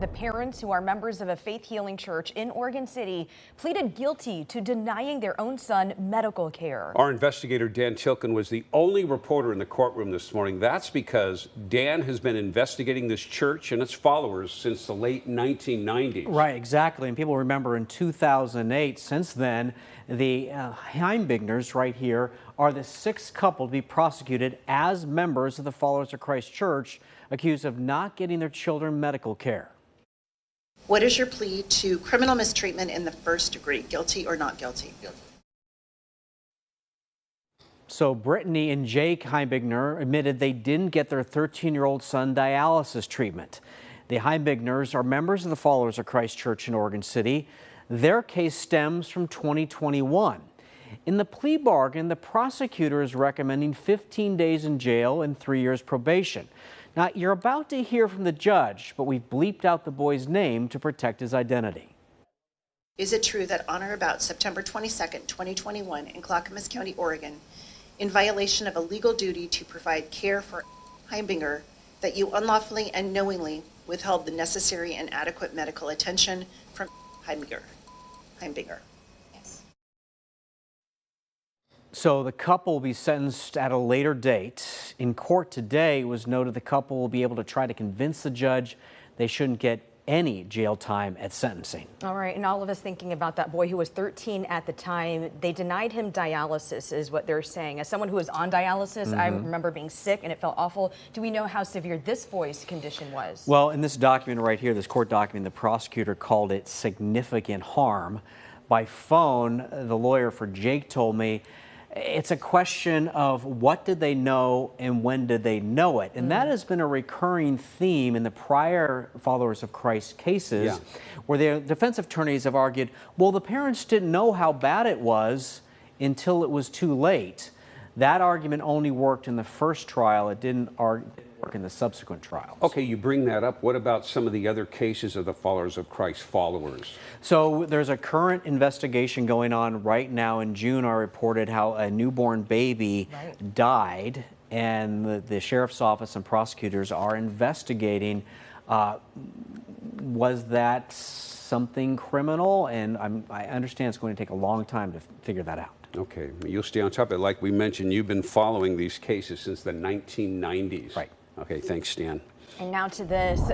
The parents, who are members of a faith healing church in Oregon City, pleaded guilty to denying their own son medical care. Our investigator Dan Tilkin was the only reporter in the courtroom this morning. That's because Dan has been investigating this church and its followers since the late 1990s. Right, exactly. And people remember in 2008, since then, the Heimbigners right here are the sixth couple to be prosecuted as members of the Followers of Christ Church, accused of not getting their children medical care. What is your plea to criminal mistreatment in the first degree? Guilty or not guilty? Guilty. So Brittany and Jake Heimbigner admitted they didn't get their 13-year-old son dialysis treatment. The Heimbigners are members of the Followers of Christ Church in Oregon City. Their case stems from 2021. In the plea bargain, the prosecutor is recommending 15 days in jail and 3 years probation. Now, you're about to hear from the judge, but we've bleeped out the boy's name to protect his identity. Is it true that on or about September 22nd, 2021 in Clackamas County, Oregon, in violation of a legal duty to provide care for Heimbinger, that you unlawfully and knowingly withheld the necessary and adequate medical attention from Heimbinger? Yes. So the couple will be sentenced at a later date. In court today, it was noted the couple will be able to try to convince the judge they shouldn't get any jail time at sentencing. All right, and all of us thinking about that boy who was 13 at the time. They denied him dialysis, is what they're saying. As someone who was on dialysis, I remember being sick and it felt awful. Do we know how severe this boy's condition was? Well, in this document right here, this court document, the prosecutor called it significant harm. By phone, the lawyer for Jake told me it's a question of what did they know and when did they know it. And that has been a recurring theme in the prior Followers of Christ cases, where the defense attorneys have argued, well, the parents didn't know how bad it was until it was too late. That argument only worked in the first trial. It didn't work in the subsequent trials. Okay, you bring that up. What about some of the other cases of the Followers of Christ followers? So there's a current investigation going on right now. In June, I reported how a newborn baby died, and the sheriff's office and prosecutors are investigating. Was that something criminal? And I understand it's going to take a long time to figure that out. Okay, you'll stay on top of it. Like we mentioned, you've been following these cases since the 1990s. Right. Okay, thanks, Stan. And now to this.